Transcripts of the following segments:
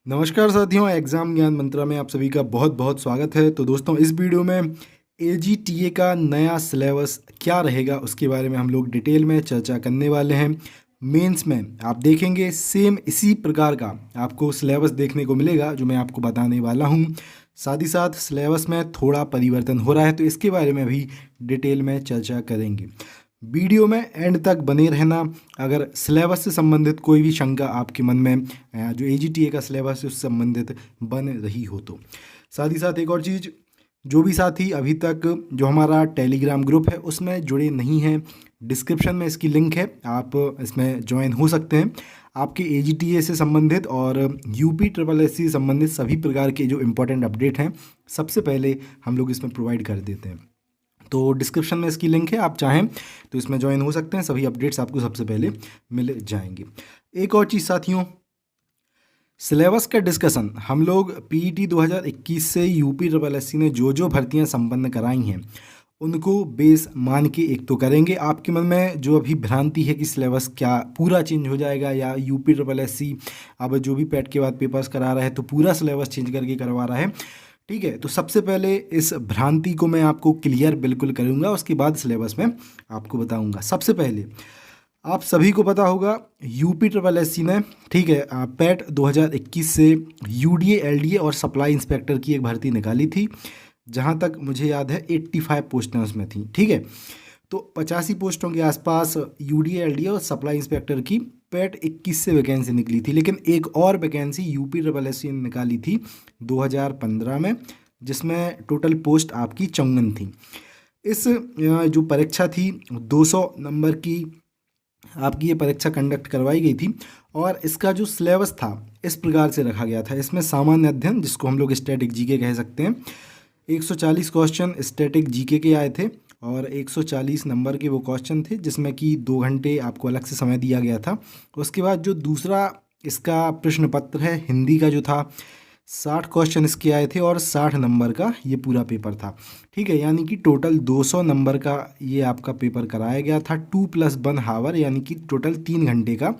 नमस्कार साथियों, एग्ज़ाम ज्ञान मंत्रा में आप सभी का बहुत बहुत स्वागत है। तो दोस्तों, इस वीडियो में एजीटीए का नया सिलेबस क्या रहेगा उसके बारे में हम लोग डिटेल में चर्चा करने वाले हैं। मेंस में आप देखेंगे सेम इसी प्रकार का आपको सिलेबस देखने को मिलेगा जो मैं आपको बताने वाला हूं। साथ ही साथ सिलेबस में थोड़ा परिवर्तन हो रहा है, तो इसके बारे में भी डिटेल में चर्चा करेंगे। वीडियो में एंड तक बने रहना। अगर सिलेबस से संबंधित कोई भी शंका आपके मन में जो एजीटीए का सिलेबस है उससे संबंधित बन रही हो तो। साथ ही साथ एक और चीज़, जो भी साथी अभी तक जो हमारा टेलीग्राम ग्रुप है उसमें जुड़े नहीं हैं, डिस्क्रिप्शन में इसकी लिंक है, आप इसमें ज्वाइन हो सकते हैं। आपके एजीटीए से संबंधित और यूपी ट्रिपल एस से संबंधित सभी प्रकार के जो इम्पोर्टेंट अपडेट हैं सबसे पहले हम लोग इसमें प्रोवाइड कर देते हैं। तो डिस्क्रिप्शन में इसकी लिंक है, आप चाहें तो इसमें ज्वाइन हो सकते हैं। सभी अपडेट्स आपको सबसे पहले मिल जाएंगे। एक और चीज़ साथियों, सिलेबस का डिस्कशन हम लोग पीईटी 2021 से यूपी ट्रिपल एससी ने जो जो भर्तियां संपन्न कराई हैं उनको बेस मान के एक तो करेंगे। आपके मन में जो अभी भ्रांति है कि सिलेबस क्या पूरा चेंज हो जाएगा या यूपी ट्रिपल एससी अब जो भी पैट के बाद पेपर्स करा रहा है तो पूरा सिलेबस चेंज करके करवा रहा है, ठीक है। तो सबसे पहले इस भ्रांति को मैं आपको क्लियर बिल्कुल करूँगा, उसके बाद सिलेबस में आपको बताऊँगा। सबसे पहले आप सभी को पता होगा यूपी ट्रिपल एससी ने, ठीक है, पैट 2021 से यूडीए एलडीए और सप्लाई इंस्पेक्टर की एक भर्ती निकाली थी। जहाँ तक मुझे याद है 85 पोस्टें उसमें थी, ठीक है। तो 85 पोस्टों के आसपास यूडीए एलडीए और सप्लाई इंस्पेक्टर की पैट 21 से वैकेंसी निकली थी। लेकिन एक और वैकेंसी यूपी ट्रिपल एससी ने निकाली थी 2015 में, जिसमें टोटल पोस्ट आपकी 54 थी। इस जो परीक्षा थी 200 नंबर की आपकी ये परीक्षा कंडक्ट करवाई गई थी और इसका जो सिलेबस था इस प्रकार से रखा गया था। इसमें सामान्य अध्ययन, जिसको हम लोग स्टैटिक जीके कह सकते हैं, 140 क्वेश्चन स्टैटिक जीके के आए थे और 140 नंबर के वो क्वेश्चन थे, जिसमें कि 2 घंटे आपको अलग से समय दिया गया था। उसके बाद जो दूसरा इसका प्रश्न पत्र है हिंदी का जो था, 60 क्वेश्चन इसके आए थे और 60 नंबर का ये पूरा पेपर था, ठीक है। यानी कि टोटल 200 नंबर का ये आपका पेपर कराया गया था। 2+1 हावर यानी कि टोटल 3 घंटे का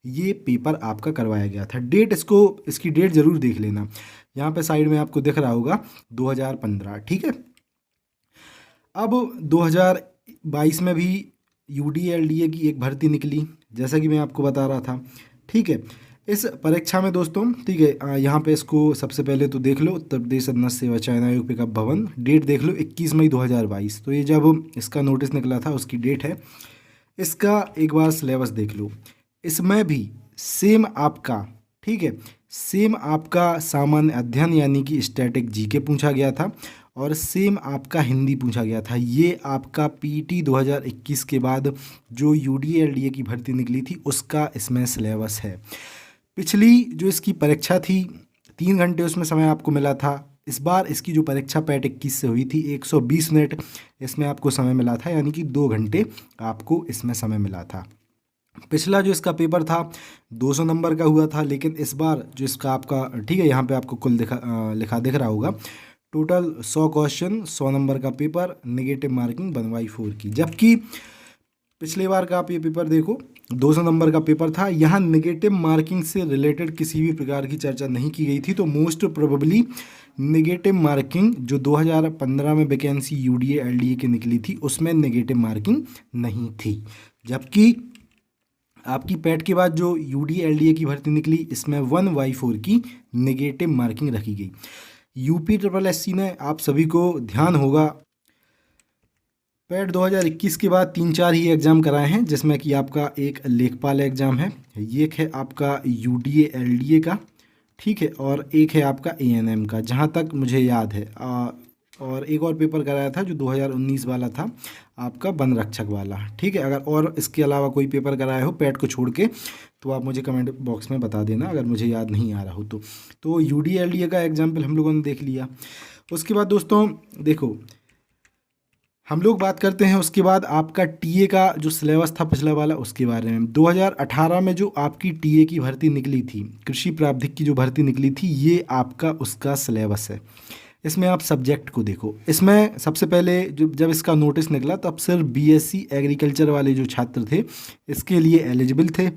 ये पेपर आपका करवाया गया था। डेट इसकी डेट ज़रूर देख लेना, यहाँ पे साइड में आपको दिख रहा होगा 2015, ठीक है। अब 2022 में भी यूडीए एलडीए की एक भर्ती निकली, जैसा कि मैं आपको बता रहा था, ठीक है। इस परीक्षा में दोस्तों, ठीक है, यहाँ पे इसको सबसे पहले तो देख लो, उत्तर प्रदेश अधीन सेवा चयन आयोग पिकअप भवन, डेट देख लो 21 मई 2022। तो ये जब इसका नोटिस निकला था उसकी डेट है। इसका एक बार सिलेबस देख लो, इसमें भी सेम आपका, ठीक है, सेम आपका सामान्य अध्ययन यानी कि स्टैटिक जीके पूछा गया था और सेम आपका हिंदी पूछा गया था। ये आपका पीटी 2021 के बाद जो यूडीए एलडीए की भर्ती निकली थी उसका इसमें सिलेबस है। पिछली जो इसकी परीक्षा थी 3 घंटे उसमें समय आपको मिला था। इस बार इसकी जो परीक्षा पैट 21 से हुई थी 120 मिनट इसमें आपको समय मिला था, यानी कि 2 घंटे आपको इसमें समय मिला था। पिछला जो इसका पेपर था 200 नंबर का हुआ था, लेकिन इस बार जो इसका आपका, ठीक है, यहाँ पे आपको कुल लिखा दिख रहा होगा, टोटल 100 क्वेश्चन 100 नंबर का पेपर, नेगेटिव मार्किंग 1/4 की। जबकि पिछले बार का आप ये पेपर देखो 200 नंबर का पेपर था, यहाँ नेगेटिव मार्किंग से रिलेटेड किसी भी प्रकार की चर्चा नहीं की गई थी। तो मोस्ट प्रोबेबली नेगेटिव मार्किंग जो 2015 में वैकेंसी यूडीए एलडीए की निकली थी उसमें नेगेटिव मार्किंग नहीं थी। जबकि आपकी पैट के बाद जो यूडीए एलडीए की भर्ती निकली इसमें 1/4 की नेगेटिव मार्किंग रखी गई। यूपी ट्रिपल एससी ने, आप सभी को ध्यान होगा, पैट 2021 के बाद 3-4 ही एग्ज़ाम कराए हैं, जिसमें कि आपका एक लेखपाल एग्ज़ाम है, ये है आपका यूडीए एलडीए का, ठीक है, और एक है आपका एएनएम का, जहाँ तक मुझे याद है। और एक और पेपर कराया था जो 2019 वाला था आपका वन रक्षक वाला, ठीक है। अगर और इसके अलावा कोई पेपर कराया हो पैट को छोड़ के तो आप मुझे कमेंट बॉक्स में बता देना अगर मुझे याद नहीं आ रहा हो तो यूडीए एलडीए का एग्जाम्पल हम लोगों ने देख लिया। उसके बाद दोस्तों देखो, हम लोग बात करते हैं उसके बाद आपका टीए का जो सिलेबस था पिछला वाला उसके बारे में। 2018 में जो आपकी टीए की भर्ती निकली थी, कृषि प्रावधिक की जो भर्ती निकली थी, ये आपका उसका सिलेबस है। इसमें आप सब्जेक्ट को देखो, इसमें सबसे पहले जब इसका नोटिस निकला तब सिर्फ बीएससी एग्रीकल्चर वाले जो छात्र थे इसके लिए एलिजिबल थे।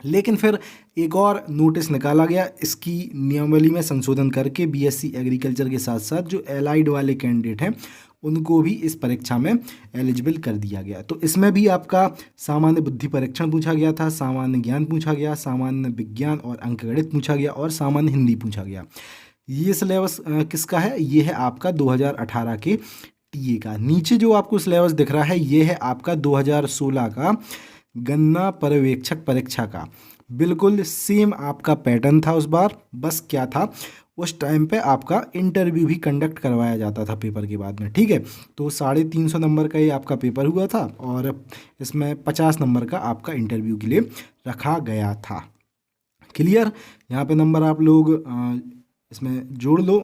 लेकिन फिर एक और नोटिस निकाला गया, इसकी नियमावली में संशोधन करके बीएससी एग्रीकल्चर के साथ साथ जो एलाइड वाले कैंडिडेट हैं उनको भी इस परीक्षा में एलिजिबल कर दिया गया। तो इसमें भी आपका सामान्य बुद्धि परीक्षण पूछा गया था, सामान्य ज्ञान पूछा गया, सामान्य विज्ञान और अंकगणित पूछा गया और सामान्य हिंदी पूछा गया। ये सिलेबस किसका है? ये है आपका 2018 के टीए का। नीचे जो आपको सिलेबस दिख रहा है ये है आपका 2016 का गन्ना पर्यवेक्षक परीक्षा का। बिल्कुल सेम आपका पैटर्न था उस बार, बस क्या था उस टाइम पे आपका इंटरव्यू भी कंडक्ट करवाया जाता था पेपर के बाद में, ठीक है। तो 350 नंबर का ये आपका पेपर हुआ था और इसमें 50 नंबर का आपका इंटरव्यू के लिए रखा गया था। क्लियर? यहाँ पे नंबर आप लोग इसमें जोड़ लो।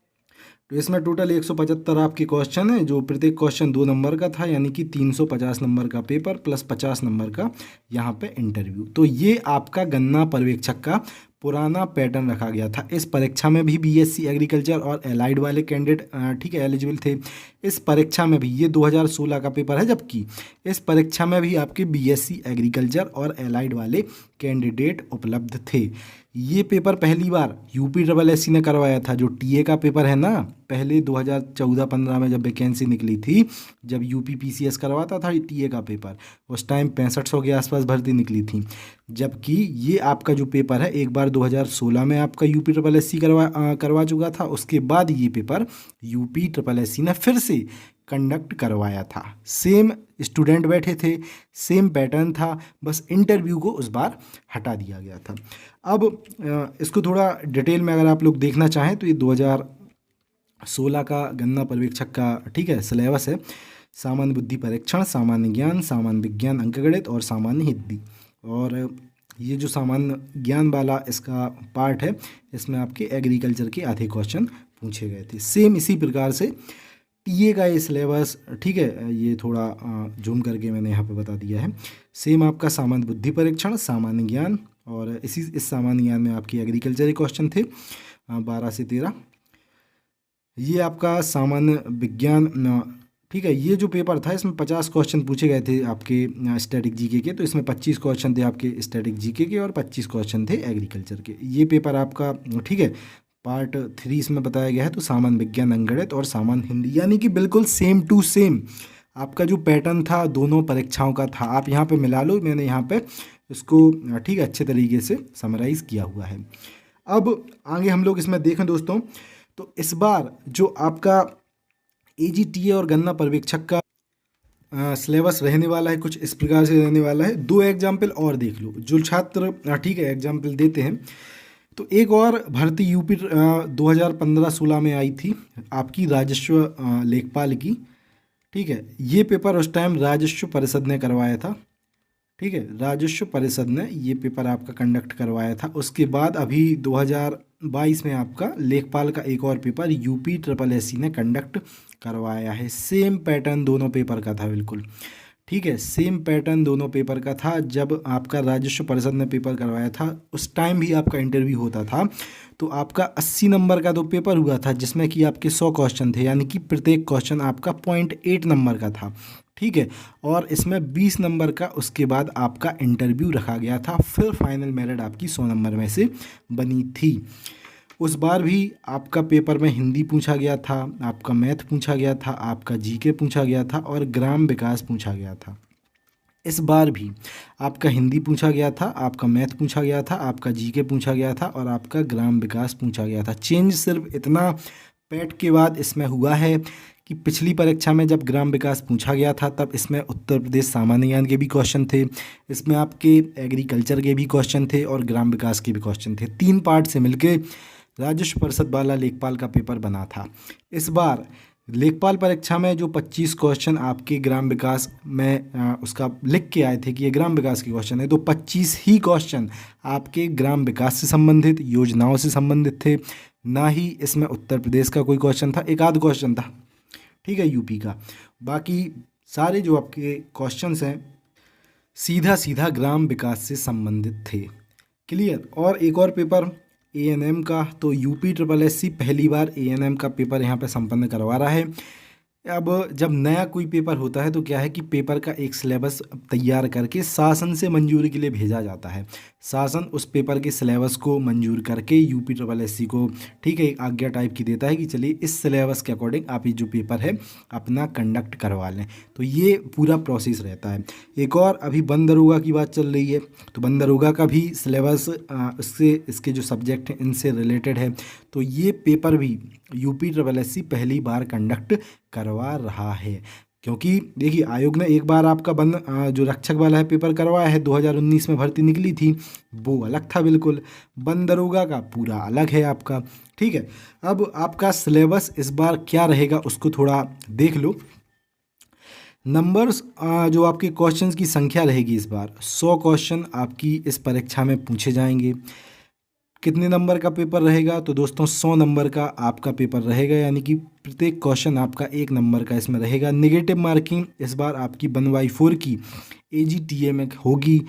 तो इसमें टोटल 175 आपके क्वेश्चन है, जो प्रत्येक क्वेश्चन 2 नंबर का था, यानी कि 350 नंबर का पेपर प्लस 50 नंबर का यहाँ पे इंटरव्यू। तो ये आपका गन्ना पर्यवेक्षक का पुराना पैटर्न रखा गया था। इस परीक्षा में भी बीएससी एग्रीकल्चर और एलाइड वाले कैंडिडेट ठीक है एलिजिबल थे। इस परीक्षा में भी ये 2016 का पेपर है, जबकि इस परीक्षा में भी आपके बीएससी एग्रीकल्चर और एलाइड वाले कैंडिडेट उपलब्ध थे। ये पेपर पहली बार यूपी ट्रिपल एससी ने करवाया था। जो टीए का पेपर है ना, पहले 2014-15 में जब वैकेंसी निकली थी, जब यूपी पीसीएस करवाता था टीए का पेपर, उस टाइम 6500 के आसपास भर्ती निकली थी। जबकि ये आपका जो पेपर है एक बार 2016 में आपका यूपी ट्रिपल एससी करवा चुका था। उसके बाद ये पेपर यूपी ट्रिपल एससी ने फिर से कंडक्ट करवाया था। सेम स्टूडेंट बैठे थे, सेम पैटर्न था, बस इंटरव्यू को उस बार हटा दिया गया था। अब इसको थोड़ा डिटेल में अगर आप लोग देखना चाहें तो ये 2016 का गन्ना पर्यवेक्षक का ठीक है सिलेबस है। सामान्य बुद्धि परीक्षण, सामान्य ज्ञान, सामान्य विज्ञान अंकगणित और सामान्य हिंदी। और ये जो सामान्य ज्ञान वाला इसका पार्ट है, इसमें आपके एग्रीकल्चर के आधे क्वेश्चन पूछे गए थे। सेम इसी प्रकार से टीए का ये सिलेबस ठीक है, ये थोड़ा जूम करके मैंने यहाँ पे बता दिया है। सेम आपका सामान्य बुद्धि परीक्षण, सामान्य ज्ञान और इस सामान्य ज्ञान में आपके एग्रीकल्चर के क्वेश्चन थे 12 से 13। ये आपका सामान्य विज्ञान ठीक है। ये जो पेपर था इसमें 50 क्वेश्चन पूछे गए थे आपके स्टैटिक जीके के। तो इसमें 25 क्वेश्चन थे आपके स्टैटिक जीके के और 25 क्वेश्चन थे एग्रीकल्चर के। ये पेपर आपका ठीक है पार्ट 3 इसमें बताया गया है। तो सामान्य विज्ञान अंकगणित और सामान्य हिंदी, यानी कि बिल्कुल सेम टू सेम आपका जो पैटर्न था दोनों परीक्षाओं का था। आप यहाँ पे मिला लो, मैंने यहाँ पे इसको ठीक है अच्छे तरीके से समराइज़ किया हुआ है। अब आगे हम लोग इसमें देखें दोस्तों, तो इस बार जो आपका एजीटीए और गन्ना पर्यवेक्षक का सिलेबस रहने वाला है कुछ इस प्रकार से रहने वाला है। 2 एग्जाम्पल और देख लो, जो छात्र ठीक है एग्जाम्पल देते हैं। तो एक और भर्ती यूपी 2015-16 में आई थी आपकी राजस्व लेखपाल की, ठीक है। ये पेपर उस टाइम राजस्व परिषद ने करवाया था, ठीक है। राजस्व परिषद ने ये पेपर आपका कंडक्ट करवाया था। उसके बाद अभी 2022 में आपका लेखपाल का एक और पेपर यूपी ट्रिपल एससी ने कंडक्ट करवाया है। सेम पैटर्न दोनों पेपर का था, बिल्कुल ठीक है सेम पैटर्न दोनों पेपर का था। जब आपका राजस्व परिषद ने पेपर करवाया था उस टाइम भी आपका इंटरव्यू होता था। तो आपका 80 नंबर का तो पेपर हुआ था, जिसमें कि आपके 100 क्वेश्चन थे, यानी कि प्रत्येक क्वेश्चन आपका 0.8 नंबर का था, ठीक है। और इसमें 20 नंबर का उसके बाद आपका इंटरव्यू रखा गया था। फिर फाइनल मेरिट आपकी 100 नंबर में से बनी थी। उस बार भी आपका पेपर में हिंदी पूछा गया था, आपका मैथ पूछा गया था, आपका जीके पूछा गया था और ग्राम विकास पूछा गया था। इस बार भी आपका हिंदी पूछा गया था, आपका मैथ पूछा गया था, आपका जीके पूछा गया था और आपका ग्राम विकास पूछा गया था। चेंज सिर्फ इतना पैट के बाद इसमें हुआ है कि पिछली परीक्षा में जब ग्राम विकास पूछा गया था तब इसमें उत्तर प्रदेश सामान्य ज्ञान के भी क्वेश्चन थे, इसमें आपके एग्रीकल्चर के भी क्वेश्चन थे और ग्राम विकास के भी क्वेश्चन थे। 3 पार्ट से मिलके राजस्व परिषद वाला लेखपाल का पेपर बना था। इस बार लेखपाल परीक्षा में जो 25 क्वेश्चन आपके ग्राम विकास में उसका लिख के आए थे कि ये ग्राम विकास के क्वेश्चन है, तो 25 ही क्वेश्चन आपके ग्राम विकास से संबंधित योजनाओं से संबंधित थे। ना ही इसमें उत्तर प्रदेश का कोई क्वेश्चन था, एक आध क्वेश्चन था, ठीक है, यूपी का। बाकी सारे जो आपके क्वेश्चंस हैं सीधा सीधा ग्राम विकास से संबंधित थे। क्लियर? और एक और पेपर एएनएम का, तो यूपी ट्रिपल एससी पहली बार एएनएम का पेपर यहाँ पे संपन्न करवा रहा है। अब जब नया कोई पेपर होता है तो क्या है कि पेपर का एक सिलेबस तैयार करके शासन से मंजूरी के लिए भेजा जाता है। शासन उस पेपर के सिलेबस को मंजूर करके यूपी ट्रिपल एससी को, ठीक है, एक आज्ञा टाइप की देता है कि चलिए इस सिलेबस के अकॉर्डिंग आप ये जो पेपर है अपना कंडक्ट करवा लें। तो ये पूरा प्रोसेस रहता है। एक और अभी वन दरोगा की बात चल रही है, तो वन दरोगा का भी सिलेबस इससे इसके जो सब्जेक्ट हैं इनसे रिलेटेड है। तो ये पेपर भी यूपी ट्रिपल एससी पहली बार कंडक्ट करवा रहा है। क्योंकि देखिए आयोग ने एक बार आपका जो रक्षक वाला है पेपर करवाया है, 2019 में भर्ती निकली थी, वो अलग था बिल्कुल। वन दरोगा का पूरा अलग है आपका। ठीक है, अब आपका सिलेबस इस बार क्या रहेगा उसको थोड़ा देख लो। नंबर्स, जो आपके क्वेश्चंस की संख्या रहेगी इस बार 100 क्वेश्चन आपकी इस परीक्षा में पूछे जाएंगे। कितने नंबर का पेपर रहेगा? तो दोस्तों 100 नंबर का आपका पेपर रहेगा, यानी कि प्रत्येक क्वेश्चन आपका 1 नंबर का इसमें रहेगा। नेगेटिव मार्किंग इस बार आपकी 1/4 की AGTA में होगी।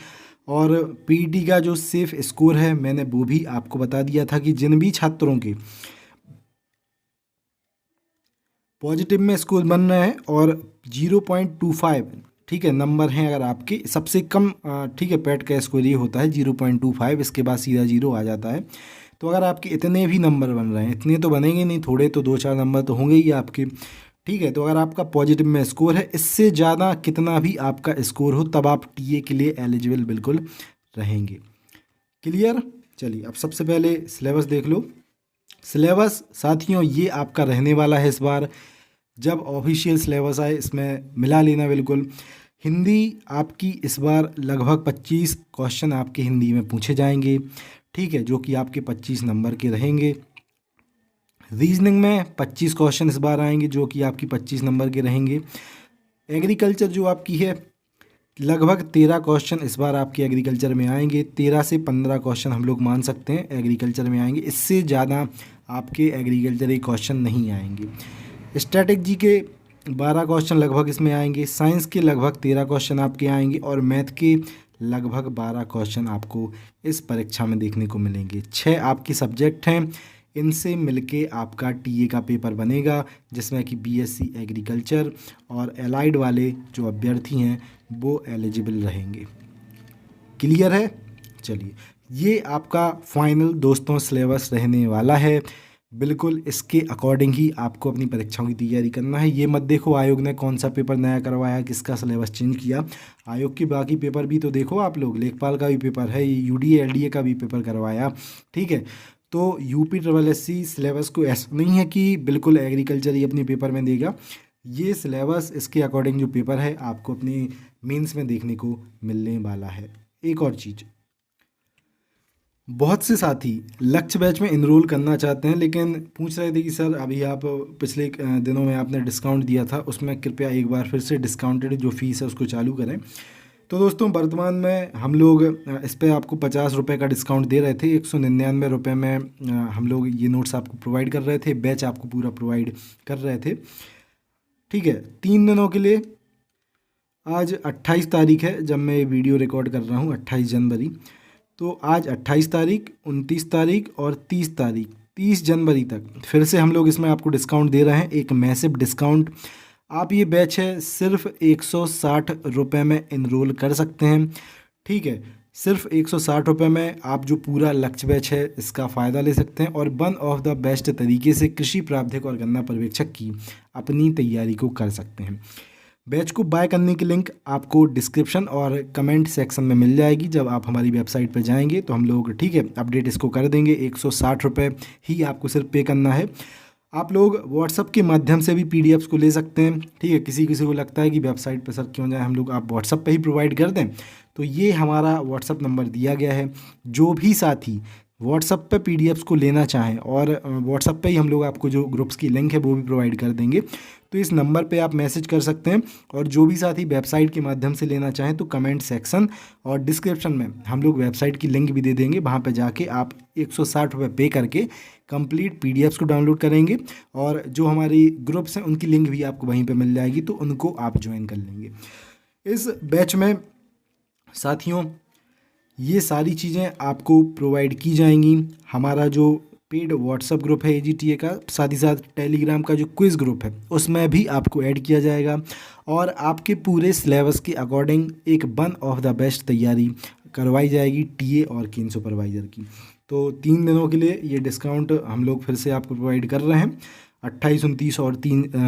और पीटी का जो सेफ स्कोर है मैंने वो भी आपको बता दिया था कि जिन भी छात्रों के पॉजिटिव में स्कोर बन रहे हैं और 0.25, ठीक है, नंबर हैं अगर आपके सबसे कम, ठीक है, पैट का स्कोर ये होता है 0.25, इसके बाद सीधा 0 आ जाता है। तो अगर आपके इतने भी नंबर बन रहे हैं, इतने तो बनेंगे नहीं, थोड़े तो 2-4 नंबर तो होंगे ही आपके, ठीक है। तो अगर आपका पॉजिटिव में स्कोर है, इससे ज़्यादा कितना भी आपका स्कोर हो तब आप टीए के लिए एलिजिबल बिल्कुल रहेंगे। क्लियर? चलिए अब सबसे पहले सिलेबस देख लो। सिलेबस साथियों ये आपका रहने वाला है इस बार, जब ऑफिशियल सिलेबस आए इसमें मिला लेना बिल्कुल। हिंदी आपकी इस बार लगभग 25 क्वेश्चन आपके हिंदी में पूछे जाएंगे, ठीक है, जो कि आपके 25 नंबर के रहेंगे। रीजनिंग में 25 क्वेश्चन इस बार आएंगे जो कि आपकी 25 नंबर के रहेंगे। एग्रीकल्चर जो आपकी है, लगभग 13 क्वेश्चन इस बार आपके एग्रीकल्चर में आएंगे। 13 से 15 क्वेश्चन हम लोग मान सकते हैं एग्रीकल्चर में आएंगे, इससे ज़्यादा आपके एग्रीकल्चर के क्वेश्चन नहीं आएंगे। स्टैटिक जी के 12 क्वेश्चन लगभग इसमें आएंगे। साइंस के लगभग 13 क्वेश्चन आपके आएंगे और मैथ के लगभग 12 क्वेश्चन आपको इस परीक्षा में देखने को मिलेंगे। 6 आपके सब्जेक्ट हैं, इनसे मिलके आपका टीए का पेपर बनेगा, जिसमें कि बीएससी एग्रीकल्चर और एलाइड वाले जो अभ्यर्थी हैं वो एलिजिबल रहेंगे। क्लियर है? चलिए ये आपका फाइनल दोस्तों सिलेबस रहने वाला है। बिल्कुल इसके अकॉर्डिंग ही आपको अपनी परीक्षाओं की तैयारी करना है। ये मत देखो आयोग ने कौन सा पेपर नया करवाया, किसका सिलेबस चेंज किया। आयोग के बाकी पेपर भी तो देखो आप लोग, लेखपाल का भी पेपर है, यूडीए एलडीए का भी पेपर करवाया, ठीक है। तो यूपी ट्रिपल एससी सिलेबस को ऐसा नहीं है कि बिल्कुल एग्रीकल्चर ही अपने पेपर में देगा। ये सिलेबस इसके अकॉर्डिंग जो पेपर है आपको अपनी मेंस में देखने को मिलने वाला है। एक और चीज़, बहुत से साथी लक्ष्य बैच में इनरोल करना चाहते हैं लेकिन पूछ रहे थे कि सर अभी आप पिछले दिनों में आपने डिस्काउंट दिया था, उसमें कृपया एक बार फिर से डिस्काउंटेड जो फ़ीस है उसको चालू करें। तो दोस्तों वर्तमान में हम लोग इस पर आपको 50 रुपये का डिस्काउंट दे रहे थे। 199 रुपये में हम लोग ये नोट्स आपको प्रोवाइड कर रहे थे, बैच आपको पूरा प्रोवाइड कर रहे थे, ठीक है, 3 दिनों के लिए। आज 28 तारीख है जब मैं ये वीडियो रिकॉर्ड कर रहा हूँ, 28 जनवरी। तो आज 28 तारीख, 29 तारीख और 30 तारीख, 30 जनवरी तक फिर से हम लोग इसमें आपको डिस्काउंट दे रहे हैं, एक मैसिव डिस्काउंट। आप ये बैच है सिर्फ 160 रुपये में इनरोल कर सकते हैं, ठीक है। सिर्फ 160 रुपये में आप जो पूरा लक्ष्य बैच है इसका फ़ायदा ले सकते हैं और वन ऑफ द बेस्ट तरीके से कृषि प्रावधायक और गन्ना पर्यवेक्षक की अपनी तैयारी को कर सकते हैं। बैच को बाय करने की लिंक आपको डिस्क्रिप्शन और कमेंट सेक्शन में मिल जाएगी। जब आप हमारी वेबसाइट पर जाएंगे तो हम लोग, ठीक है, अपडेट इसको कर देंगे। 160 रुपये ही आपको सिर्फ पे करना है। आप लोग व्हाट्सअप के माध्यम से भी पीडीएफ्स को ले सकते हैं, ठीक है। किसी किसी को लगता है कि वेबसाइट पर सर क्यों जाए, हम लोग आप व्हाट्सअप पे ही प्रोवाइड कर दें, तो ये हमारा व्हाट्सअप नंबर दिया गया है। जो भी साथी व्हाट्सअप पे पीडीएफ्स को लेना चाहें, और व्हाट्सअप पे ही हम लोग आपको जो ग्रुप्स की लिंक है वो भी प्रोवाइड कर देंगे, तो इस नंबर पे आप मैसेज कर सकते हैं। और जो भी साथी वेबसाइट के माध्यम से लेना चाहें तो कमेंट सेक्शन और डिस्क्रिप्शन में हम लोग वेबसाइट की लिंक भी दे देंगे, वहाँ पे जाके आप 160 रुपये पे करके कंप्लीट पीडीएफ्स को डाउनलोड करेंगे और जो हमारी ग्रुप्स हैं उनकी लिंक भी आपको वहीं पे मिल जाएगी, तो उनको आप ज्वाइन कर लेंगे। इस बैच में साथियों ये सारी चीज़ें आपको प्रोवाइड की जाएंगी। हमारा जो पेड व्हाट्सअप ग्रुप है AGTA का, साथ ही साथ टेलीग्राम का जो क्विज़ ग्रुप है उसमें भी आपको ऐड किया जाएगा और आपके पूरे सिलेबस के अकॉर्डिंग एक वन ऑफ द बेस्ट तैयारी करवाई जाएगी TA और केन सुपरवाइज़र की। तो 3 दिनों के लिए ये डिस्काउंट हम लोग फिर से आपको प्रोवाइड कर रहे हैं 28, 29 और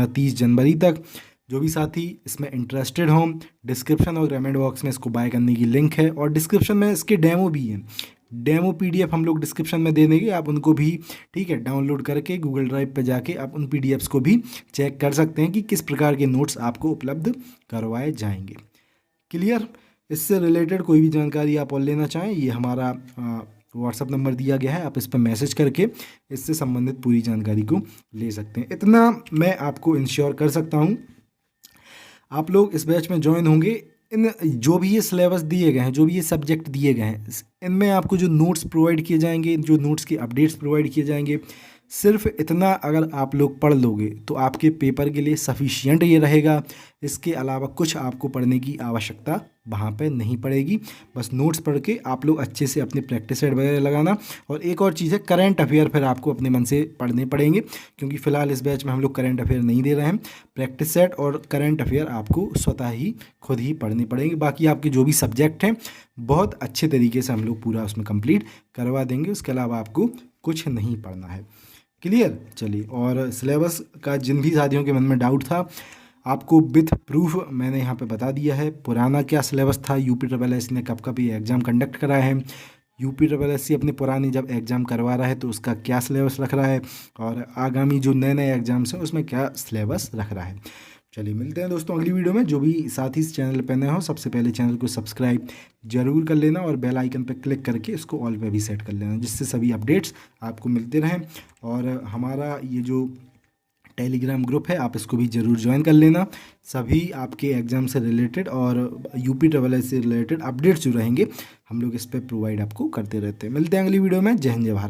30 जनवरी तक। जो भी साथी इसमें इंटरेस्टेड हों, डिस्क्रिप्शन और कमेंट बॉक्स में इसको बाय करने की लिंक है और डिस्क्रिप्शन में इसके डेमो भी हैं। डेमो PDF हम लोग डिस्क्रिप्शन में दे देंगे, आप उनको भी ठीक है डाउनलोड करके गूगल ड्राइव पे जाके आप उन PDFs को भी चेक कर सकते हैं कि किस प्रकार के नोट्स आपको उपलब्ध करवाए जाएंगे। क्लियर? इससे रिलेटेड कोई भी जानकारी आप और लेना चाहें, ये हमारा व्हाट्सअप नंबर दिया गया है, आप इस पर मैसेज करके इससे संबंधित पूरी जानकारी को ले सकते हैं। इतना मैं आपको इंश्योर कर सकता हूँ, आप लोग इस बैच में ज्वाइन होंगे, इन जो भी ये सिलेबस दिए गए हैं, जो भी ये सब्जेक्ट दिए गए हैं, इनमें आपको जो नोट्स प्रोवाइड किए जाएंगे, जो नोट्स के अपडेट्स प्रोवाइड किए जाएंगे, सिर्फ इतना अगर आप लोग पढ़ लोगे तो आपके पेपर के लिए सफिशिएंट ये रहेगा। इसके अलावा कुछ आपको पढ़ने की आवश्यकता वहाँ पे नहीं पड़ेगी। बस नोट्स पढ़ के आप लोग अच्छे से अपने प्रैक्टिस सेट वगैरह लगाना। और एक और चीज़ है, करंट अफेयर फिर आपको अपने मन से पढ़ने पड़ेंगे, क्योंकि फ़िलहाल इस बैच में हम लोग करंट अफेयर नहीं दे रहे हैं। प्रैक्टिस सेट और करंट अफेयर आपको स्वतः ही खुद ही पढ़ने पड़ेंगे। बाकी आपके जो भी सब्जेक्ट हैं बहुत अच्छे तरीके से हम लोग पूरा उसमें कंप्लीट करवा देंगे। उसके अलावा आपको कुछ नहीं पढ़ना है। क्लियर? चलिए, और सिलेबस का जिन भी साथियों के मन में डाउट था आपको विथ प्रूफ मैंने यहाँ पे बता दिया है। पुराना क्या सिलेबस था, UPSSC ने कब कब ये एग्ज़ाम कंडक्ट कराया है, UPSSC अपने पुरानी जब एग्ज़ाम करवा रहा है तो उसका क्या सिलेबस रख रहा है, और आगामी जो नए नए एग्ज़ाम्स हैं उसमें क्या सिलेबस रख रहा है। चलिए मिलते हैं दोस्तों अगली वीडियो में। जो भी साथी इस चैनल पर नए हो सबसे पहले चैनल को सब्सक्राइब जरूर कर लेना और बेल आइकन पर क्लिक करके इसको ऑल पे भी सेट कर लेना, जिससे सभी अपडेट्स आपको मिलते रहें। और हमारा ये जो टेलीग्राम ग्रुप है आप इसको भी ज़रूर ज्वाइन कर लेना। सभी आपके एग्ज़ाम से रिलेटेड और UPSSC से रिलेटेड अपडेट्स जो रहेंगे हम लोग इस पर प्रोवाइड आपको करते रहते हैं। मिलते हैं अगली वीडियो में। जय हिंद, जय भारत।